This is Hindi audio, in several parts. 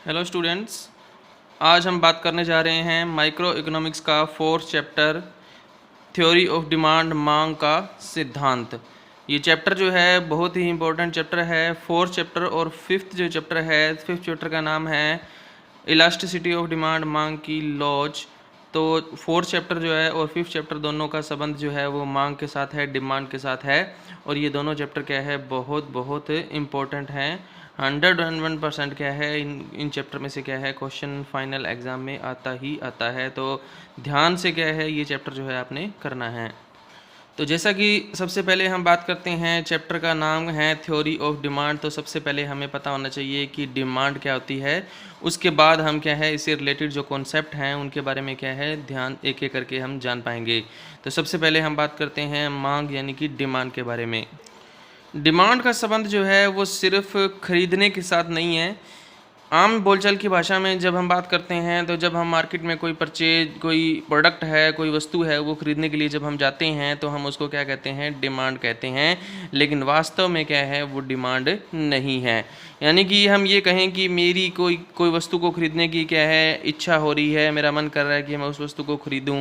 हेलो स्टूडेंट्स, आज हम बात करने जा रहे हैं माइक्रो इकोनॉमिक्स का fourth chapter theory of demand, मांग का सिद्धांत। ये चैप्टर जो है बहुत ही इम्पोर्टेंट चैप्टर है। फोर्थ चैप्टर और फिफ्थ जो चैप्टर है, फिफ्थ चैप्टर का नाम है इलास्टिसिटी ऑफ डिमांड, मांग की लॉज। तो फोर्थ चैप्टर जो है और फिफ्थ चैप्टर दोनों का संबंध जो है वो मांग के साथ है, डिमांड के साथ है। और ये दोनों चैप्टर क्या है, बहुत बहुत इम्पोर्टेंट हैं। 101% क्या है, इन चैप्टर में से क्या है क्वेश्चन फाइनल एग्ज़ाम में आता ही आता है। तो ध्यान से क्या है ये चैप्टर जो है आपने करना है। तो जैसा कि सबसे पहले हम बात करते हैं, चैप्टर का नाम है थ्योरी ऑफ डिमांड। तो सबसे पहले हमें पता होना चाहिए कि डिमांड क्या होती है। उसके बाद हम क्या है इससे रिलेटेड जो कॉन्सेप्ट हैं उनके बारे में क्या है ध्यान एक एक करके हम जान पाएंगे। तो सबसे पहले हम बात करते हैं मांग यानी कि डिमांड के बारे में। डिमांड का संबंध जो है वो सिर्फ खरीदने के साथ नहीं है। आम बोलचाल की भाषा में जब हम बात करते हैं तो जब हम मार्केट में कोई प्रोडक्ट है, कोई वस्तु है, वो खरीदने के लिए जब हम जाते हैं तो हम उसको क्या कहते हैं, डिमांड कहते हैं। लेकिन वास्तव में क्या है, वो डिमांड नहीं है। यानी कि हम ये कहें कि मेरी कोई वस्तु को खरीदने की क्या है इच्छा हो रही है, मेरा मन कर रहा है कि मैं उस वस्तु को खरीदूं,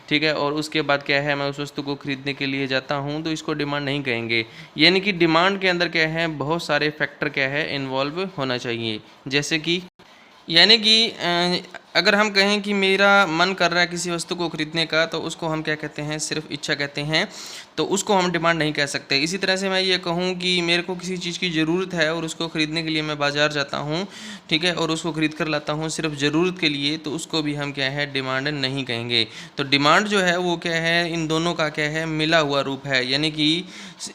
ठीक है, और उसके बाद क्या है मैं उस वस्तु को खरीदने के लिए जाता हूं, तो इसको डिमांड नहीं कहेंगे। यानी कि डिमांड के अंदर क्या है बहुत सारे फैक्टर क्या है इन्वॉल्व होना चाहिए। जैसे कि यानी कि अगर हम कहें कि मेरा मन कर रहा है किसी वस्तु को खरीदने का, तो उसको हम क्या कहते हैं, सिर्फ इच्छा कहते हैं। तो उसको हम डिमांड नहीं कह सकते। इसी तरह से मैं ये कहूँ कि मेरे को किसी चीज़ की ज़रूरत है और उसको ख़रीदने के लिए मैं बाज़ार जाता हूँ, ठीक है, और उसको ख़रीद कर लाता हूँ सिर्फ ज़रूरत के लिए, तो उसको भी हम क्या है डिमांड नहीं कहेंगे। तो डिमांड जो है वो क्या है, इन दोनों का क्या है मिला हुआ रूप है। यानी कि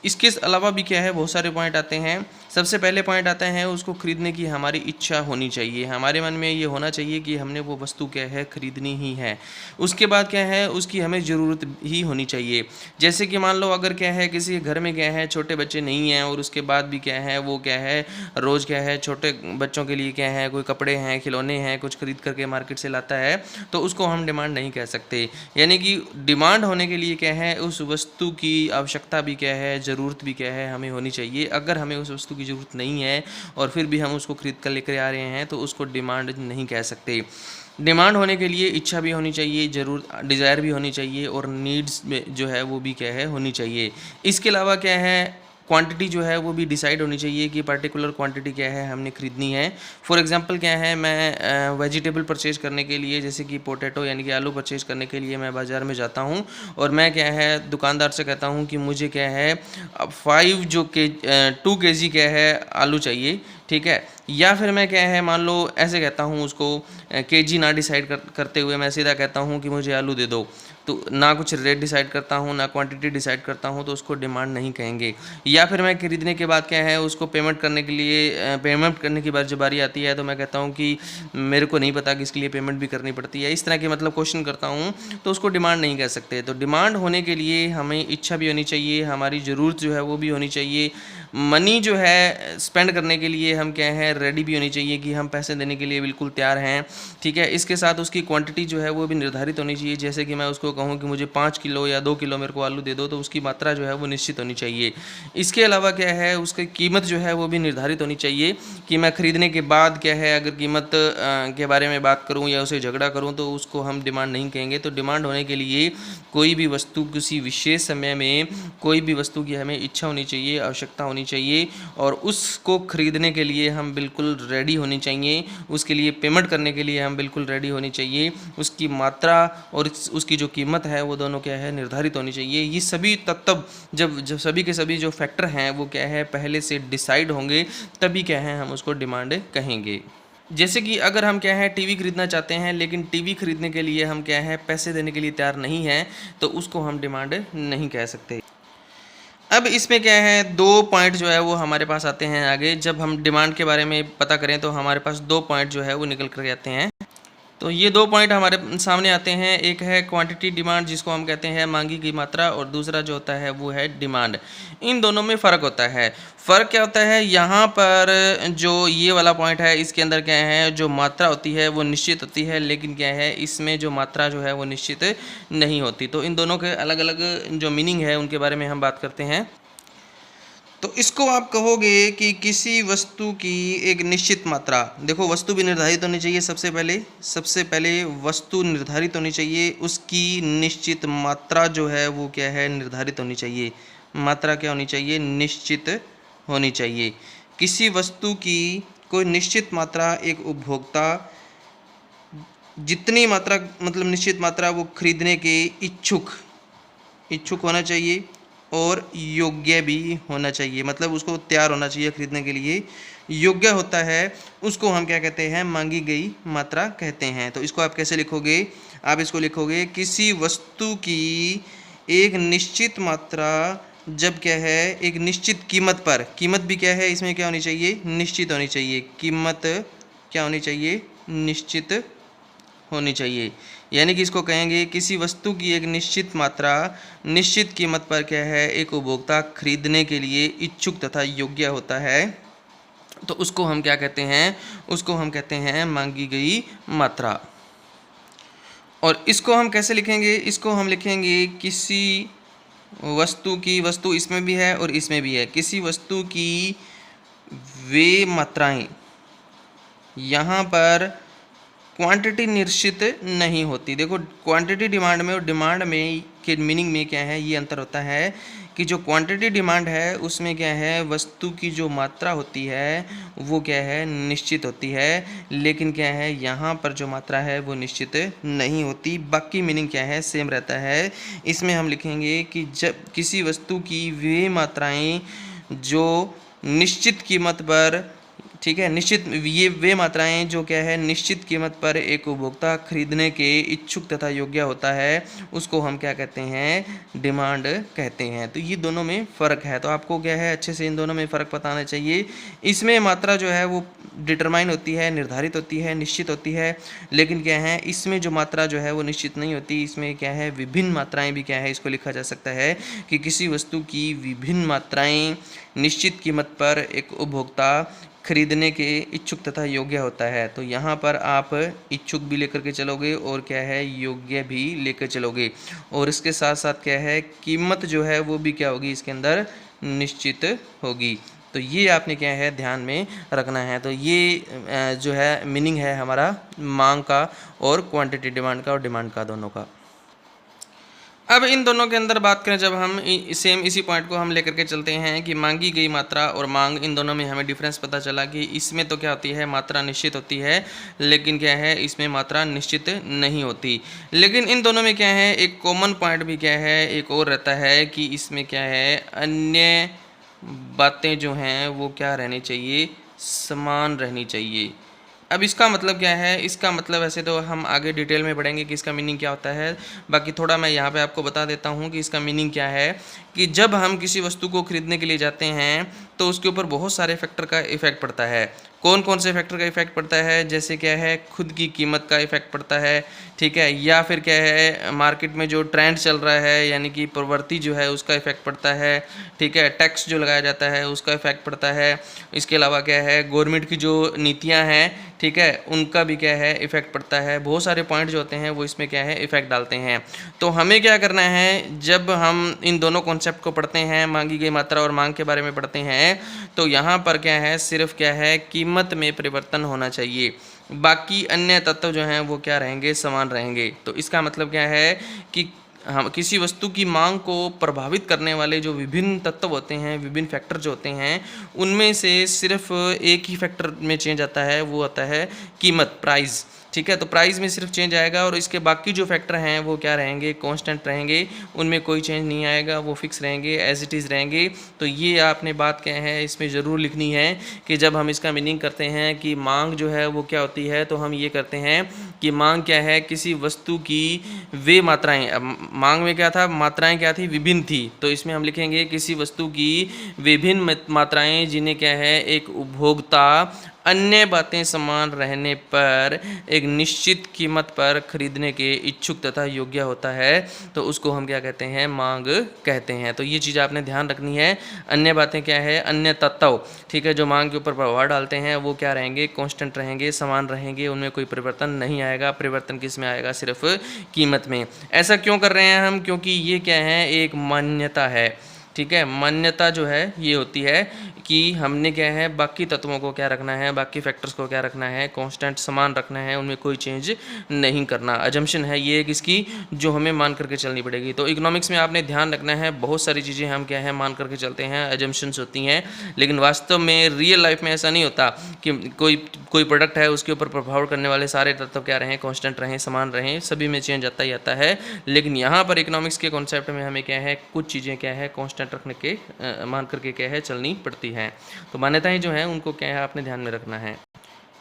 इसके अलावा भी क्या है बहुत सारे पॉइंट आते हैं। सबसे पहले पॉइंट आता है उसको खरीदने की हमारी इच्छा होनी चाहिए, हमारे मन में ये होना चाहिए कि हमने वो वस्तु क्या है खरीदनी ही है। उसके बाद क्या है उसकी हमें ज़रूरत ही होनी चाहिए। जैसे कि मान लो अगर क्या है किसी घर में क्या है छोटे बच्चे नहीं हैं और उसके बाद भी क्या है वो क्या है रोज़ क्या है छोटे बच्चों के लिए क्या है कोई कपड़े हैं, खिलौने हैं, कुछ खरीद करके मार्केट से लाता है, तो उसको हम डिमांड नहीं कह सकते। यानी कि डिमांड होने के लिए क्या है उस वस्तु की आवश्यकता भी क्या है, ज़रूरत भी क्या है हमें होनी चाहिए। अगर हमें उस वस्तु की ज़रूरत नहीं है और फिर भी हम उसको खरीद कर लेकर आ रहे हैं, तो उसको डिमांड नहीं कह सकते। डिमांड होने के लिए इच्छा भी होनी चाहिए, ज़रूरत डिज़ायर भी होनी चाहिए, और नीड्स में जो है वो भी क्या है होनी चाहिए। इसके अलावा क्या है क्वांटिटी जो है वो भी डिसाइड होनी चाहिए कि पर्टिकुलर क्वांटिटी क्या है हमने खरीदनी है। फॉर एग्जांपल क्या है, मैं वेजिटेबल परचेज़ करने के लिए, जैसे कि पोटैटो यानी कि आलू परचेज़ करने के लिए मैं बाज़ार में जाता हूँ और मैं क्या है दुकानदार से कहता हूँ कि मुझे क्या है 2 kg क्या है आलू चाहिए, ठीक है। या फिर मैं क्या है मान लो ऐसे कहता हूँ उसको केजी ना डिसाइड करते हुए मैं सीधा कहता हूँ कि मुझे आलू दे दो। तो ना कुछ रेट डिसाइड करता हूँ ना क्वांटिटी डिसाइड करता हूँ, तो उसको डिमांड नहीं कहेंगे। या फिर मैं खरीदने के बाद क्या है उसको पेमेंट करने के लिए पेमेंट करने की जब बारी आती है तो मैं कहता हूँ कि मेरे को नहीं पता कि इसके लिए पेमेंट भी करनी पड़ती है। इस तरह के मतलब क्वेश्चन करता हूँ, तो उसको डिमांड नहीं कह सकते। तो डिमांड होने के लिए हमें इच्छा भी होनी चाहिए, हमारी ज़रूरत जो है वो भी होनी चाहिए। मनी जो है स्पेंड करने के लिए हम क्या है रेडी भी होनी चाहिए कि हम पैसे देने के लिए बिल्कुल तैयार हैं, ठीक है। इसके साथ उसकी क्वांटिटी जो है वो भी निर्धारित होनी चाहिए। जैसे कि मैं उसको कहूँ कि मुझे 5 किलो या 2 किलो मेरे को आलू दे दो, तो उसकी मात्रा जो है वो निश्चित होनी चाहिए। इसके अलावा क्या है उसकी कीमत जो है वो भी निर्धारित होनी चाहिए कि मैं ख़रीदने के बाद क्या है अगर कीमत के बारे में बात करूँ या उसे झगड़ा करूँ, तो उसको हम डिमांड नहीं कहेंगे। तो डिमांड होने के लिए कोई भी वस्तु किसी विशेष समय में कोई भी वस्तु की हमें इच्छा होनी चाहिए, आवश्यकता होनी चाहिए, और उसको खरीदने के लिए हम बिल्कुल रेडी होनी चाहिए। उसके लिए पेमेंट करने के लिए हम बिल्कुल रेडी होनी चाहिए। उसकी मात्रा और उसकी जो कीमत है वो दोनों क्या है निर्धारित होनी चाहिए। ये सभी तत्व जब सभी के सभी जो फैक्टर हैं वो क्या है पहले से डिसाइड होंगे, तभी क्या है हम उसको डिमांड कहेंगे। जैसे कि अगर हम क्या है टीवी खरीदना चाहते हैं, लेकिन टीवी खरीदने के लिए हम क्या है पैसे देने के लिए तैयार नहीं हैं, तो उसको हम डिमांड नहीं कह सकते। अब इसमें क्या है 2 पॉइंट जो है वो हमारे पास आते हैं आगे। जब हम डिमांड के बारे में पता करें तो हमारे पास 2 पॉइंट जो है वो निकल कर आते हैं। तो ये 2 पॉइंट हमारे सामने आते हैं। एक है क्वांटिटी डिमांड, जिसको हम कहते हैं मांगी की मात्रा, और दूसरा जो होता है वो है डिमांड। इन दोनों में फ़र्क होता है। फ़र्क क्या होता है, यहाँ पर जो ये वाला पॉइंट है इसके अंदर क्या है जो मात्रा होती है वो निश्चित होती है, लेकिन क्या है इसमें जो मात्रा जो है वो निश्चित नहीं होती। तो इन दोनों के अलग अलग जो मीनिंग है उनके बारे में हम बात करते हैं। तो इसको आप कहोगे कि किसी वस्तु की एक निश्चित मात्रा, देखो वस्तु भी निर्धारित होनी चाहिए सबसे पहले वस्तु निर्धारित होनी चाहिए, उसकी निश्चित मात्रा जो है वो क्या है, निर्धारित होनी चाहिए। मात्रा क्या होनी चाहिए, निश्चित होनी चाहिए। किसी वस्तु की कोई निश्चित मात्रा एक उपभोक्ता जितनी मात्रा मतलब निश्चित मात्रा वो खरीदने के इच्छुक होना चाहिए और योग्य भी होना चाहिए, मतलब उसको तैयार होना चाहिए खरीदने के लिए, योग्य होता है, उसको हम क्या कहते हैं, मांगी गई मात्रा कहते हैं। तो इसको आप कैसे लिखोगे, आप इसको लिखोगे किसी वस्तु की एक निश्चित मात्रा जब क्या है, एक निश्चित कीमत पर, कीमत भी क्या है इसमें क्या होनी चाहिए, निश्चित होनी चाहिए। कीमत क्या होनी चाहिए, निश्चित होनी चाहिए। यानी कि इसको कहेंगे किसी वस्तु की एक निश्चित मात्रा निश्चित कीमत पर क्या है, एक उपभोक्ता खरीदने के लिए इच्छुक तथा योग्य होता है, तो उसको हम क्या कहते हैं, उसको हम कहते हैं मांगी गई मात्रा। और इसको हम कैसे लिखेंगे, इसको हम लिखेंगे किसी वस्तु की, वस्तु इसमें भी है और इसमें भी है, किसी वस्तु की वे मात्राएं, यहाँ पर क्वांटिटी निश्चित नहीं होती। देखो क्वांटिटी डिमांड में और डिमांड में के मीनिंग में क्या है, ये अंतर होता है कि जो क्वांटिटी डिमांड है उसमें क्या है, वस्तु की जो मात्रा होती है वो क्या है, निश्चित होती है, लेकिन क्या है यहाँ पर जो मात्रा है वो निश्चित नहीं होती। बाकी मीनिंग क्या है, सेम रहता है। इसमें हम लिखेंगे कि जब किसी वस्तु की वे मात्राएं जो निश्चित कीमत पर, ठीक है, निश्चित ये वे मात्राएं जो क्या है, निश्चित कीमत पर एक उपभोक्ता खरीदने के इच्छुक तथा योग्य होता है, उसको हम क्या कहते हैं, डिमांड कहते हैं। तो ये दोनों में फ़र्क है, तो आपको क्या है, अच्छे से इन दोनों में फ़र्क पता होना चाहिए। इसमें मात्रा जो है वो डिटरमाइन होती है, निर्धारित होती है, निश्चित होती है, लेकिन क्या है इसमें जो मात्रा जो है वो निश्चित नहीं होती। इसमें क्या है, विभिन्न मात्राएँ भी क्या है, इसको लिखा जा सकता है कि किसी वस्तु की विभिन्न मात्राएँ निश्चित कीमत पर एक उपभोक्ता खरीदने के इच्छुक तथा योग्य होता है। तो यहाँ पर आप इच्छुक भी लेकर के चलोगे और क्या है, योग्य भी लेकर चलोगे, और इसके साथ साथ क्या है, कीमत जो है वो भी क्या होगी, इसके अंदर निश्चित होगी। तो ये आपने क्या है ध्यान में रखना है। तो ये जो है मीनिंग है हमारा मांग का और क्वांटिटी, डिमांड का और डिमांड का, दोनों का। अब इन दोनों के अंदर बात करें, जब हम सेम इसी पॉइंट को हम लेकर के चलते हैं कि मांगी गई मात्रा और मांग, इन दोनों में हमें डिफरेंस पता चला कि इसमें तो क्या होती है, मात्रा निश्चित होती है, लेकिन क्या है इसमें मात्रा निश्चित नहीं होती। लेकिन इन दोनों में क्या है, एक कॉमन पॉइंट भी क्या है, एक और रहता है कि इसमें क्या है, अन्य बातें जो हैं वो क्या रहनी चाहिए, समान रहनी चाहिए। अब इसका मतलब क्या है, इसका मतलब ऐसे तो हम आगे डिटेल में पढ़ेंगे कि इसका मीनिंग क्या होता है, बाकी थोड़ा मैं यहाँ पे आपको बता देता हूँ कि इसका मीनिंग क्या है। कि जब हम किसी वस्तु को खरीदने के लिए जाते हैं तो उसके ऊपर बहुत सारे फैक्टर का इफेक्ट पड़ता है। कौन कौन से फैक्टर का इफेक्ट पड़ता है, जैसे क्या है, खुद की कीमत का इफेक्ट पड़ता है, ठीक है, या फिर क्या है, मार्केट में जो ट्रेंड चल रहा है यानी कि प्रवृत्ति जो है उसका इफेक्ट पड़ता है, ठीक है, टैक्स जो लगाया जाता है उसका इफेक्ट पड़ता है। इसके अलावा क्या है, गवर्नमेंट की जो नीतियाँ हैं, ठीक है, उनका भी क्या है इफेक्ट पड़ता है। बहुत सारे पॉइंट जो होते हैं वो इसमें क्या है, इफेक्ट डालते हैं। तो हमें क्या करना है, जब हम इन दोनों कॉन्सेप्ट को पढ़ते हैं, मांगी गई मात्रा और मांग के बारे में पढ़ते हैं, तो यहाँ पर क्या है, सिर्फ क्या है, कीमत में परिवर्तन होना चाहिए, बाकी अन्य तत्व जो हैं वो क्या रहेंगे, समान रहेंगे। तो इसका मतलब क्या है कि हम किसी वस्तु की मांग को प्रभावित करने वाले जो विभिन्न तत्व होते हैं, विभिन्न फैक्टर जो होते हैं, उनमें से सिर्फ एक ही फैक्टर में चेंज आता है, वो आता है कीमत, प्राइस, ठीक है। तो प्राइस में सिर्फ चेंज आएगा और इसके बाकी जो फैक्टर हैं वो क्या रहेंगे, कांस्टेंट रहेंगे, उनमें कोई चेंज नहीं आएगा, वो फिक्स रहेंगे, एज इट इज़ रहेंगे। तो ये आपने बात क्या है इसमें ज़रूर लिखनी है कि जब हम इसका मीनिंग करते हैं कि मांग जो है वो क्या होती है, तो हम ये करते हैं कि मांग क्या है, किसी वस्तु की वे मात्राएँ। अब मांग में क्या था, मात्राएँ क्या थी, विभिन्न थी, तो इसमें हम लिखेंगे किसी वस्तु की विभिन्न मात्राएँ जिन्हें क्या है, एक उपभोक्ता अन्य बातें समान रहने पर एक निश्चित कीमत पर खरीदने के इच्छुक तथा योग्य होता है, तो उसको हम क्या कहते हैं, मांग कहते हैं। तो ये चीज़ आपने ध्यान रखनी है। अन्य बातें क्या है, अन्य तत्व, ठीक है, जो मांग के ऊपर प्रभाव डालते हैं वो क्या रहेंगे, कांस्टेंट रहेंगे, समान रहेंगे, उनमें कोई परिवर्तन नहीं आएगा। परिवर्तन किस में आएगा, सिर्फ कीमत में। ऐसा क्यों कर रहे हैं हम, क्योंकि ये क्या है, एक मान्यता है, ठीक है, मान्यता जो है ये होती है कि हमने क्या है बाकी तत्वों को क्या रखना है, बाकी फैक्टर्स को क्या रखना है, कांस्टेंट समान रखना है, उनमें कोई चेंज नहीं करना। अजम्पशन है ये किसकी, जो हमें मान करके चलनी पड़ेगी। तो इकोनॉमिक्स में आपने ध्यान रखना है, बहुत सारी चीज़ें हम क्या है मान करके चलते हैं, अजम्पशंस होती हैं, लेकिन वास्तव में रियल लाइफ में ऐसा नहीं होता कि कोई प्रोडक्ट है उसके ऊपर प्रभाव करने वाले सारे तत्व क्या रहें, कांस्टेंट रहें, समान रहें, सभी में चेंज आता ही आता है। लेकिन यहाँ पर इकोनॉमिक्स के कॉन्सेप्ट में हमें क्या है कुछ चीज़ें क्या है कांस्टेंट रखने के मान करके क्या है चलनी पड़ती हैं। तो मान्यताएं जो हैं उनको क्या है आपने ध्यान में रखना है।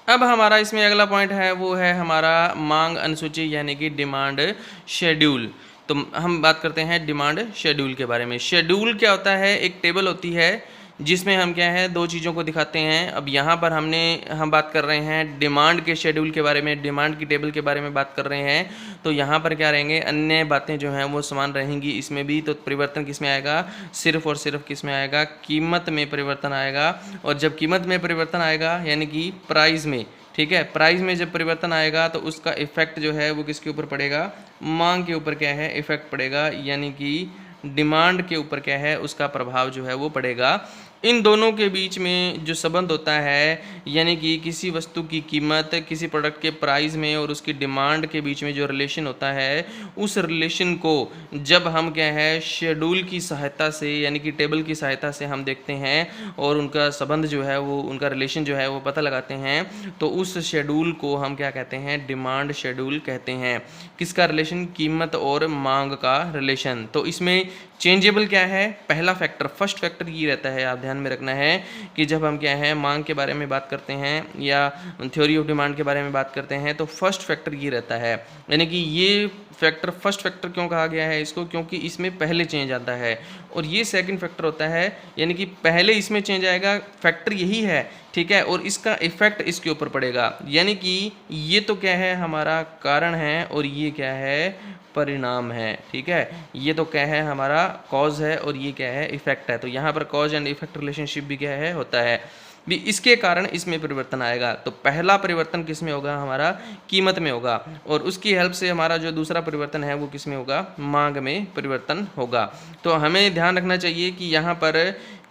अब हमारा इसमें अगला पॉइंट है वो है हमारा मांग अनुसूची यानी कि डिमांड शेड्यूल। तो हम बात करते हैं डिमांड शेड्यूल के बारे में। शेड्यूल क्या होता है, एक टेबल होती है जिसमें हम क्या है दो चीज़ों को दिखाते हैं। अब यहाँ पर हम बात कर रहे हैं डिमांड के शेड्यूल के बारे में, डिमांड की टेबल के बारे में बात कर रहे हैं। तो यहाँ पर क्या रहेंगे, अन्य बातें जो हैं वो समान रहेंगी इसमें भी। तो परिवर्तन किस में आएगा, सिर्फ और सिर्फ किस में आएगा, कीमत में परिवर्तन आएगा। और जब कीमत में परिवर्तन आएगा यानी कि प्राइस में, ठीक है, प्राइस में जब परिवर्तन आएगा तो उसका इफेक्ट जो है वो किसके ऊपर पड़ेगा, मांग के ऊपर क्या है इफेक्ट पड़ेगा, यानी कि डिमांड के ऊपर क्या है उसका प्रभाव जो है वो पड़ेगा। इन दोनों के बीच में जो संबंध होता है, यानी कि किसी वस्तु की कीमत किसी प्रोडक्ट के प्राइस में और उसकी डिमांड के बीच में जो रिलेशन होता है, उस रिलेशन को जब हम क्या है शेड्यूल की सहायता से यानी कि टेबल की सहायता से हम देखते हैं और उनका संबंध जो है वो, उनका रिलेशन जो है वो पता लगाते हैं, तो उस शेड्यूल को हम क्या कहते हैं, डिमांड शेड्यूल कहते हैं। किसका रिलेशन, कीमत और मांग का रिलेशन। तो इसमें चेंजेबल क्या है, पहला फैक्टर, फर्स्ट फैक्टर ये रहता है, आप ध्यान में रखना है कि जब हम क्या है मांग के बारे में बात करते हैं या थ्योरी ऑफ डिमांड के बारे में बात करते हैं तो फर्स्ट फैक्टर ये रहता है। यानी कि ये फैक्टर फर्स्ट फैक्टर क्यों कहा गया है इसको, क्योंकि इसमें पहले चेंज आता है और ये सेकंड फैक्टर होता है, यानी कि पहले इसमें चेंज आएगा, फैक्टर यही है, ठीक है, और इसका इफेक्ट इसके ऊपर पड़ेगा। यानी कि ये तो क्या है हमारा कारण है और ये क्या है परिणाम है, ठीक है, ये तो क्या है हमारा कॉज है और ये क्या है इफेक्ट है। तो यहाँ पर कॉज एंड इफेक्ट रिलेशनशिप भी क्या है होता है भी, इसके कारण इसमें परिवर्तन आएगा। तो पहला परिवर्तन किस में होगा, हमारा कीमत में होगा, और उसकी हेल्प से हमारा जो दूसरा परिवर्तन है वो किस में होगा, मांग में परिवर्तन होगा। तो हमें ध्यान रखना चाहिए कि यहाँ पर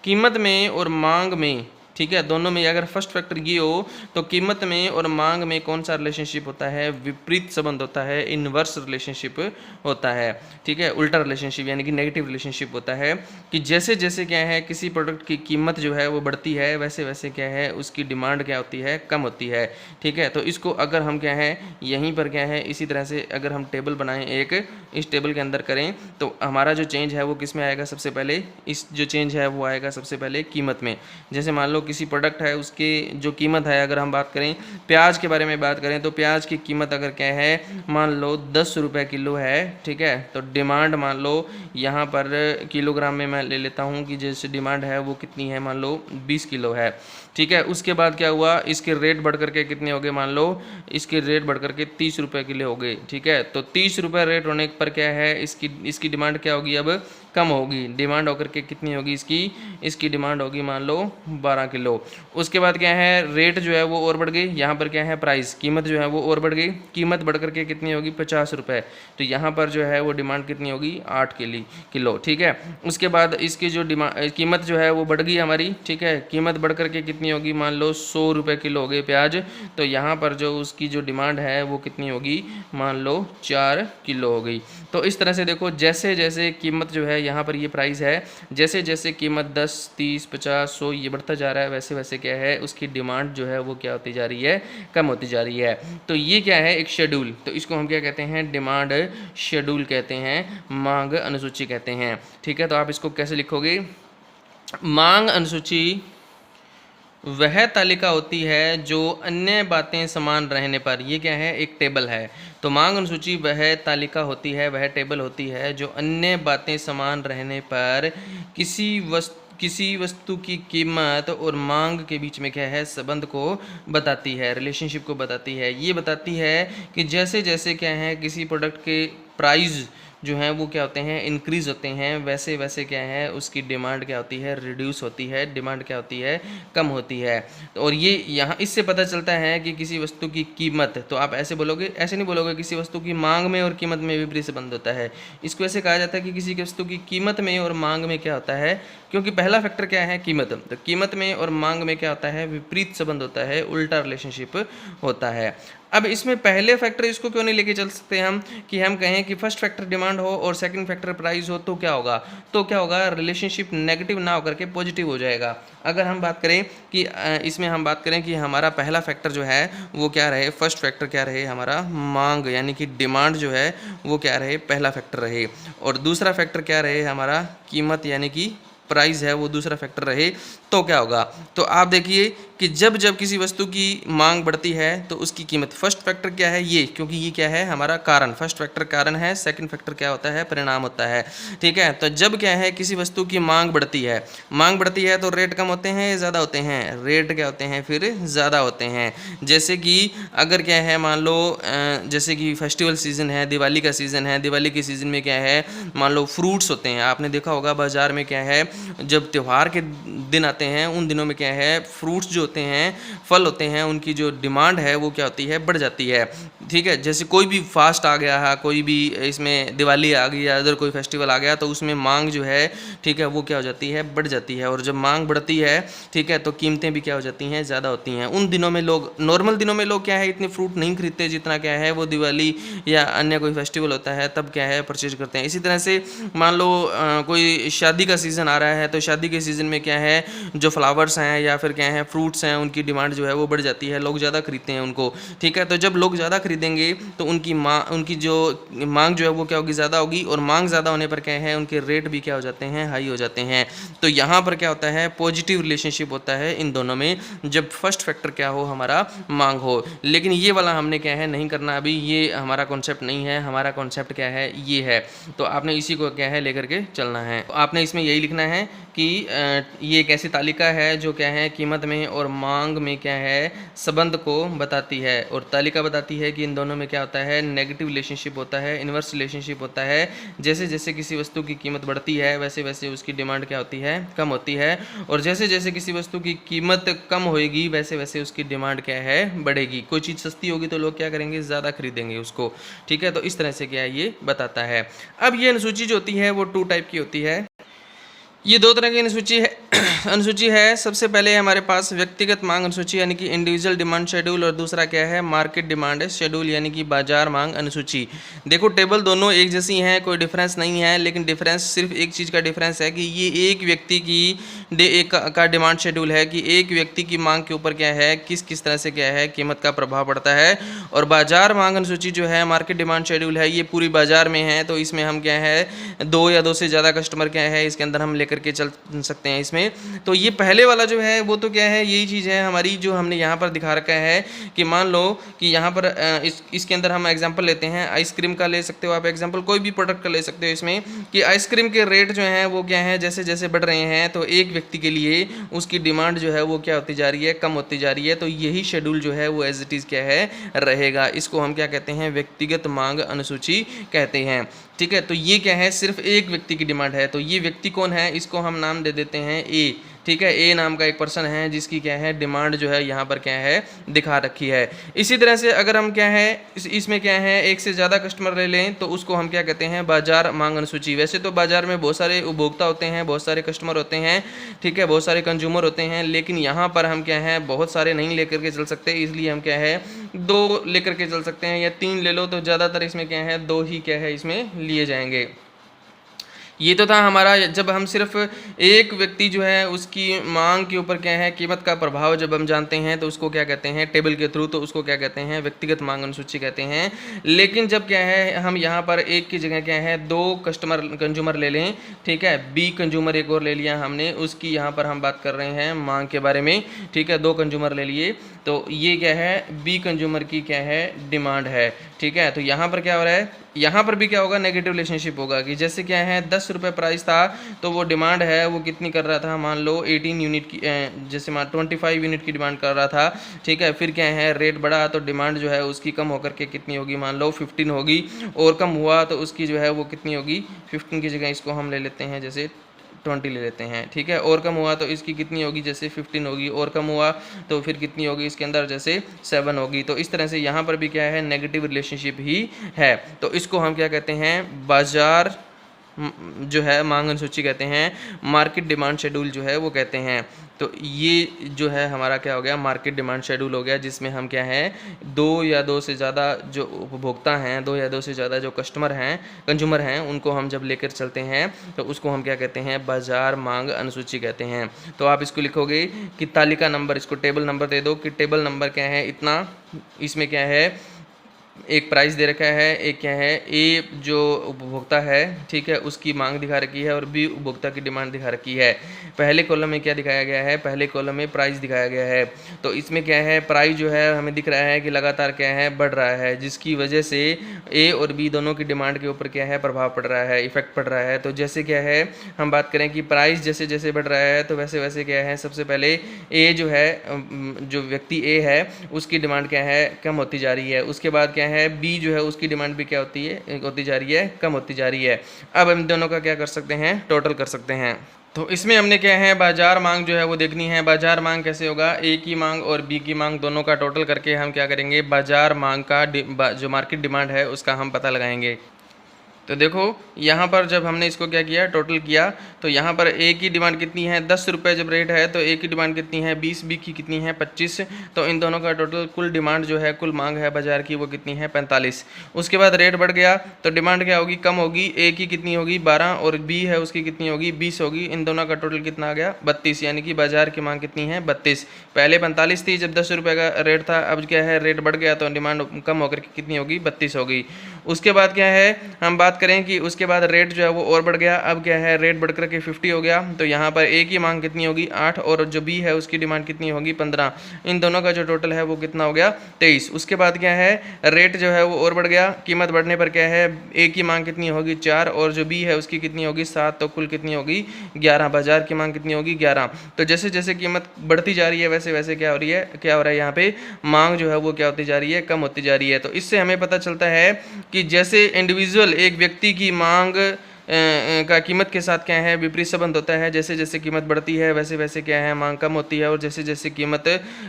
कीमत में और मांग में, ठीक है, दोनों में अगर फर्स्ट फैक्टर ये हो तो कीमत में और मांग में कौन सा रिलेशनशिप होता है, विपरीत संबंध होता है, इनवर्स रिलेशनशिप होता है, ठीक है, उल्टा रिलेशनशिप यानी कि नेगेटिव रिलेशनशिप होता है कि जैसे जैसे क्या है किसी प्रोडक्ट की कीमत जो है वो बढ़ती है वैसे वैसे क्या है उसकी डिमांड क्या होती है, कम होती है, ठीक है। तो इसको अगर हम क्या है यहीं पर क्या है इसी तरह से अगर हम टेबल बनाएं एक, इस टेबल के अंदर करें तो हमारा जो चेंज है वो किस में आएगा, सबसे पहले इस जो चेंज है वो आएगा सबसे पहले कीमत में। जैसे मान लो किसी प्रोडक्ट है उसके जो कीमत है, अगर हम बात करें प्याज के बारे में बात करें तो प्याज की कीमत अगर क्या है मान लो 10 रुपये किलो है, ठीक है, तो डिमांड मान लो यहाँ पर किलोग्राम में मैं ले लेता हूँ कि जैसे डिमांड है वो कितनी है, मान लो 20 किलो है, ठीक है। उसके बाद क्या हुआ, इसके रेट बढ़ करके कितने हो गए, मान लो इसके रेट बढ़ करके 30 रुपये किलो हो गए, ठीक है। तो 30 रुपये रेट होने पर क्या है इसकी डिमांड क्या होगी, अब कम होगी, डिमांड होकर के कितनी होगी इसकी डिमांड होगी मान लो 12 किलो। उसके बाद क्या है रेट जो है वो और बढ़ गई, यहाँ पर क्या है प्राइस, कीमत जो है वो और बढ़ गई, कीमत बढ़ करके कितनी होगी 50 रुपये, तो यहाँ पर जो है वो डिमांड कितनी होगी 8 किलो, ठीक है। उसके बाद इसकी जो कीमत जो है वो बढ़ गई हमारी, ठीक है, कीमत बढ़ करके कितनी होगी मान लो 100 रुपये किलो हो गए प्याज, तो यहाँ पर जो उसकी जो डिमांड है वो कितनी होगी मान लो 4 किलो हो गई। तो इस तरह से देखो जैसे जैसे कीमत जो है यहाँ पर ये प्राइस है, जैसे जैसे कीमत 10, 30, 50, 100 ये बढ़ता जा रहा है वैसे वैसे क्या है उसकी डिमांड जो है वो क्या होती जा रही है, कम होती जा रही है। तो ये क्या है एक शेड्यूल, तो इसको हम क्या कहते हैं, डिमांड शेड्यूल कहते हैं, मांग अनुसूची कहते हैं, ठीक है। तो आप इसको कैसे लिखोगे, मांग अनुसूची वह तालिका होती है जो अन्य बातें समान रहने पर, ये क्या है एक टेबल है, तो मांग अनुसूची वह तालिका होती है, वह टेबल होती है जो अन्य बातें समान रहने पर किसी वस्तु की कीमत और मांग के बीच में क्या है संबंध को बताती है, रिलेशनशिप को बताती है। ये बताती है कि जैसे जैसे क्या है किसी प्रोडक्ट के प्राइस जो हैं वो क्या होते हैं, इंक्रीज़ होते हैं, वैसे वैसे क्या है उसकी डिमांड क्या होती है, रिड्यूस होती है, डिमांड क्या होती है, कम होती है। और ये यहाँ इससे पता चलता है कि किसी वस्तु की कीमत, तो आप ऐसे बोलोगे, ऐसे नहीं बोलोगे किसी वस्तु की मांग में और कीमत में विपरीत संबंध होता है। इसको ऐसे कहा जाता है कि किसी वस्तु की कीमत में और मांग में क्या होता है, क्योंकि पहला फैक्टर क्या है, कीमत, तो कीमत में और मांग में क्या होता है, विपरीत संबंध होता है, उल्टा रिलेशनशिप होता है। अब इसमें पहले फैक्टर इसको क्यों नहीं लेके चल सकते हम, कि हम कहें कि फर्स्ट फैक्टर डिमांड हो और सेकंड फैक्टर प्राइस हो, तो क्या होगा, रिलेशनशिप नेगेटिव ना होकर के पॉजिटिव हो जाएगा। अगर हम बात करें कि इसमें हम बात करें कि हमारा पहला फैक्टर जो है वो क्या रहे, फर्स्ट फैक्टर क्या रहे, हमारा मांग यानी कि डिमांड जो है वो क्या रहे, पहला फैक्टर रहे, और दूसरा फैक्टर क्या रहे, हमारा कीमत यानी कि प्राइस है वो दूसरा फैक्टर रहे, तो क्या होगा, तो आप देखिए कि जब जब किसी वस्तु की मांग बढ़ती है तो उसकी कीमत, फर्स्ट फैक्टर क्या है ये, क्योंकि ये क्या है हमारा कारण, फर्स्ट फैक्टर कारण है, सेकंड फैक्टर क्या होता है, परिणाम होता है, ठीक है। तो जब क्या है किसी वस्तु की मांग बढ़ती है तो रेट कम होते हैं, ज़्यादा होते हैं, रेट क्या होते हैं फिर ज़्यादा होते हैं। जैसे कि अगर क्या है मान लो जैसे कि फेस्टिवल सीज़न है, दिवाली का सीज़न है, दिवाली के सीज़न में क्या है मान लो फ्रूट्स होते हैं, आपने देखा होगा बाज़ार में क्या है, जब त्यौहार के दिन आते हैं उन दिनों में क्या है, फ्रूट्स जो होते हैं, फल होते हैं, उनकी जो डिमांड है वो क्या होती है, बढ़ जाती है, ठीक है। जैसे कोई भी फास्ट आ गया है, कोई भी इसमें दिवाली आ गई या अदर कोई फेस्टिवल आ गया, तो उसमें मांग जो है, ठीक है, वो क्या हो जाती है, बढ़ जाती है, और जब मांग बढ़ती है, ठीक है, तो कीमतें भी क्या हो जाती हैं, ज़्यादा होती हैं। उन दिनों में लोग, नॉर्मल दिनों में लोग क्या है इतने फ्रूट नहीं खरीदते जितना क्या है वो दिवाली या अन्य कोई फेस्टिवल होता है तब क्या है परचेज करते हैं। इसी तरह से मान लो कोई शादी का सीज़न आ रहा है, तो शादी के सीज़न में क्या है जो फ्लावर्स हैं या फिर क्या है फ्रूट्स हैं, उनकी डिमांड जो है वो बढ़ जाती है, लोग ज़्यादा खरीदते हैं उनको, ठीक है। तो जब लोग ज़्यादा खरीदेंगे तो उनकी जो मांग जो है वो क्या होगी, ज़्यादा होगी, और मांग ज़्यादा होने पर क्या है उनके रेट भी क्या हो जाते हैं, हाई हो जाते हैं। तो यहाँ पर क्या होता है, पॉजिटिव रिलेशनशिप होता है इन दोनों में, जब फर्स्ट फैक्टर क्या हो, हमारा मांग हो। लेकिन ये वाला हमने क्या है नहीं करना, अभी ये हमारा कॉन्सेप्ट नहीं है, हमारा कॉन्सेप्ट क्या है, ये है। तो आपने इसी को क्या है लेकर के चलना है। तो आपने इसमें यही लिखना है कि ये एक ऐसी तालिका है जो क्या है कीमत में और मांग में क्या है संबंध को बताती है, और तालिका बताती है कि इन दोनों में क्या होता है, नेगेटिव रिलेशनशिप होता है, इन्वर्स रिलेशनशिप होता है। जैसे जैसे किसी वस्तु की कीमत बढ़ती है वैसे वैसे उसकी डिमांड क्या होती है, कम होती है, और जैसे जैसे किसी वस्तु की कीमत कम होएगी वैसे वैसे उसकी डिमांड क्या है, बढ़ेगी। कोई चीज़ सस्ती होगी तो लोग क्या करेंगे, ज़्यादा खरीदेंगे उसको, ठीक है। तो इस तरह से क्या है ये बताता है। अब ये अनुसूची जो होती है वो 2 टाइप की होती है, ये 2 तरह की अनुसूची है अनुसूची है। सबसे पहले हमारे पास व्यक्तिगत मांग अनुसूची यानी कि इंडिविजुअल डिमांड शेड्यूल, और दूसरा क्या है, मार्केट डिमांड शेड्यूल यानी कि बाजार मांग अनुसूची। देखो टेबल दोनों एक जैसी हैं, कोई डिफरेंस नहीं है, लेकिन डिफरेंस सिर्फ एक चीज़ का डिफरेंस है कि ये एक व्यक्ति की का डिमांड शेड्यूल है, कि एक व्यक्ति की मांग के ऊपर क्या है, किस किस तरह से क्या है कीमत का प्रभाव पड़ता है। और बाजार मांग अनुसूची जो है, मार्केट डिमांड शेड्यूल है, ये पूरी बाजार में है, तो इसमें हम क्या है 2 या 2 से ज़्यादा कस्टमर क्या है इसके अंदर हम लेकर के चल सकते हैं इसमें। तो ये पहले वाला जो है वो तो क्या है, यही चीज़ है हमारी जो हमने यहाँ पर दिखा रखा है, कि मान लो कि यहाँ पर इसके अंदर हम एग्जांपल लेते हैं, आइसक्रीम का ले सकते हो आप एग्जांपल, कोई भी प्रोडक्ट का ले सकते हो इसमें, कि आइसक्रीम के रेट जो हैं वो क्या है जैसे जैसे बढ़ रहे हैं, तो एक व्यक्ति के लिए उसकी डिमांड जो है वो क्या होती जा रही है, कम होती जा रही है। तो यही शेड्यूल जो है वो एज इट इज़ क्या है रहेगा। इसको हम क्या कहते हैं, व्यक्तिगत मांग अनुसूची कहते हैं, ठीक है। तो ये क्या है, सिर्फ एक व्यक्ति की डिमांड है, तो ये व्यक्ति कौन है, इसको हम नाम दे देते हैं ए, ठीक है। ए नाम का एक पर्सन है जिसकी क्या है डिमांड जो है यहाँ पर क्या है दिखा रखी है। इसी तरह से अगर हम क्या है इसमें क्या है एक से ज़्यादा कस्टमर ले लें तो उसको हम क्या कहते हैं, बाजार मांग अनुसूची। वैसे तो बाजार में बहुत सारे उपभोक्ता होते हैं, बहुत सारे कस्टमर होते हैं, ठीक है, बहुत सारे कंज्यूमर होते हैं, लेकिन यहाँ पर हम क्या है बहुत सारे नहीं लेकर के चल सकते, इसलिए हम क्या है 2 लेकर के चल सकते हैं, या 3 ले लो, तो ज़्यादातर इसमें क्या है 2 ही क्या है इसमें लिए जाएंगे। ये तो था हमारा, जब हम सिर्फ एक व्यक्ति जो है उसकी मांग के ऊपर क्या है कीमत का प्रभाव जब हम जानते हैं तो उसको क्या कहते हैं टेबल के थ्रू, तो उसको क्या कहते हैं व्यक्तिगत मांग अनुसूची कहते हैं। लेकिन जब क्या है हम यहाँ पर एक की जगह क्या है 2 कंज्यूमर ले लें, ठीक है, बी कंज्यूमर एक और ले लिया हमने, उसकी यहाँ पर हम बात कर रहे हैं मांग के बारे में, ठीक है, 2 कंज्यूमर ले लिए, तो ये क्या है बी कंज्यूमर की क्या है डिमांड है, ठीक है। तो यहाँ पर क्या हो रहा है, यहाँ पर भी क्या होगा, नेगेटिव रिलेशनशिप होगा कि जैसे क्या है 10 रुपये प्राइस था तो वो डिमांड है वो कितनी कर रहा था, मान लो 18 यूनिट की, जैसे मान 25 यूनिट की डिमांड कर रहा था, ठीक है। फिर क्या है रेट बढ़ा तो डिमांड जो है उसकी कम होकर के कितनी होगी, मान लो 15 होगी, और कम हुआ तो उसकी जो है वो कितनी होगी, 15 की जगह इसको हम ले लेते हैं जैसे 20 ले लेते हैं, ठीक है। और कम हुआ तो इसकी कितनी होगी, जैसे 15 होगी, और कम हुआ तो फिर कितनी होगी इसके अंदर, जैसे 7 होगी। तो इस तरह से यहाँ पर भी क्या है, नेगेटिव रिलेशनशिप ही है। तो इसको हम क्या कहते हैं, बाजार जो है मांग अनुसूची कहते हैं, मार्केट डिमांड शेड्यूल जो है वो कहते हैं। तो ये जो है हमारा क्या हो गया, मार्केट डिमांड शेड्यूल हो गया, जिसमें हम क्या है, दो या दो से ज़्यादा जो उपभोक्ता हैं, दो या दो से ज़्यादा जो कस्टमर हैं, कंज्यूमर हैं, उनको हम जब लेकर चलते हैं तो उसको हम क्या कहते हैं, बाजार मांग अनुसूची कहते हैं। तो आप इसको लिखोगे कि तालिका नंबर, इसको टेबल नंबर दे दो कि टेबल नंबर क्या है इतना, इसमें क्या है, एक प्राइस दे रखा है, एक क्या है, ए जो उपभोक्ता है, ठीक है, उसकी मांग दिखा रखी है, और बी उपभोक्ता की डिमांड दिखा रखी है। पहले कॉलम में क्या दिखाया गया है, पहले कॉलम में प्राइस दिखाया गया है। तो इसमें क्या है, प्राइस जो है हमें दिख रहा है कि लगातार क्या है, बढ़ रहा है, जिसकी वजह से ए और बी दोनों की डिमांड के ऊपर क्या है, प्रभाव पड़ रहा है, इफेक्ट पड़ रहा है। तो जैसे क्या है, हम बात करें कि प्राइस जैसे जैसे बढ़ रहा है तो वैसे वैसे क्या है, सबसे पहले ए जो है, जो व्यक्ति ए है उसकी डिमांड क्या है, कम होती जा रही है। उसके बाद क्या है, बी जो है उसकी डिमांड भी क्या होती है, होती जा रही है, कम होती जा रही है। अब हम दोनों का क्या कर सकते हैं, टोटल कर सकते हैं। तो इसमें हमने क्या है, बाजार मांग जो है वो देखनी है। बाजार मांग कैसे होगा, ए की मांग और बी की मांग दोनों का टोटल करके हम क्या करेंगे, बाजार मांग का जो मार्केट डिमांड है उसका हम पता लगाएंगे। तो देखो यहाँ पर जब हमने इसको क्या किया, टोटल किया, तो यहाँ पर ए की डिमांड कितनी है, 10 रुपये जब रेट है तो ए की डिमांड कितनी है 20, बी की कितनी है 25। तो इन दोनों का टोटल कुल डिमांड जो है, कुल मांग है बाजार की, वो कितनी है 45। उसके बाद रेट बढ़ गया तो डिमांड क्या होगी, कम होगी, ए की कितनी होगी 12, और बी है उसकी कितनी होगी 20 होगी। इन दोनों का टोटल कितना आ गया 32, यानी कि बाजार की मांग कितनी है 32। पहले 45 थी जब 10 रुपये का रेट था, अब क्या है, रेट बढ़ गया तो डिमांड कम होकर के कितनी होगी 32 होगी। उसके बाद क्या है, हम बात करें कि उसके बाद रेट जो है वो और बढ़ गया, अब क्या है, रेट बढ़ करके 50 हो गया। तो यहाँ पर ए की मांग कितनी होगी 8, और जो बी है उसकी डिमांड कितनी होगी 15। इन दोनों का जो टोटल है वो कितना हो गया 23। उसके बाद क्या है, रेट जो है वो और बढ़ गया, कीमत बढ़ने पर क्या है, ए की मांग कितनी होगी 4, और जो बी है उसकी कितनी होगी 7, तो कुल कितनी होगी 11। बाजार की मांग कितनी होगी 11। तो जैसे जैसे कीमत बढ़ती जा रही है वैसे वैसे क्या हो रही है, क्या हो रहा है, यहाँ पे मांग जो है वो क्या होती जा रही है, कम होती जा रही है। तो इससे हमें पता चलता है कि जैसे इंडिविजुअल एक व्यक्ति की मांग का कीमत के साथ क्या है, विपरीत संबंध होता है। जैसे जैसे कीमत बढ़ती है वैसे वैसे क्या है, मांग कम होती है, और जैसे जैसे कीमत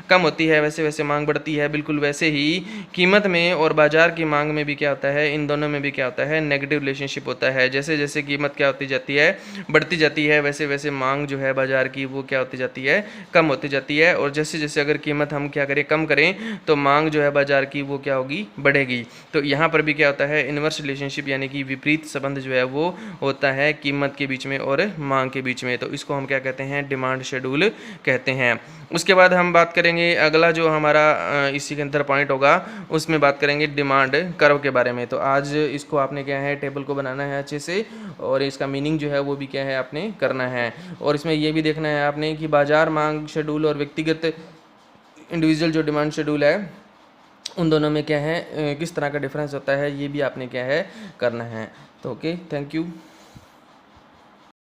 कम होती है वैसे वैसे मांग बढ़ती है। बिल्कुल वैसे ही कीमत में और बाजार की मांग में भी क्या होता है, इन दोनों में भी क्या होता है, नेगेटिव रिलेशनशिप होता है। जैसे जैसे कीमत क्या होती जाती है, बढ़ती जाती है, वैसे वैसे मांग जो है बाजार की वो क्या होती जाती है, कम होती जाती है। और जैसे जैसे अगर कीमत हम क्या करें, कम करें, तो मांग जो है बाजार की वो क्या होगी, बढ़ेगी। तो यहाँ पर भी क्या होता है, इनवर्स रिलेशनशिप, यानी कि विपरीत संबंध जो है वो होता है कीमत के बीच में और मांग के बीच में। तो इसको हम क्या कहते हैं, डिमांड शेड्यूल कहते हैं। उसके बाद हम बात करेंगे अगला जो हमारा इसी के अंदर पॉइंट होगा, उसमें बात करेंगे डिमांड कर्व के बारे में। तो आज इसको आपने क्या है, टेबल को बनाना है अच्छे से, और इसका मीनिंग जो है वो भी क्या है आपने करना है। और इसमें ये भी देखना है आपने कि बाजार मांग शेड्यूल और व्यक्तिगत इंडिविजुअल जो डिमांड शेड्यूल है, उन दोनों में क्या है, किस तरह का डिफरेंस होता है, ये भी आपने क्या है करना है। तो ओके, थैंक यू।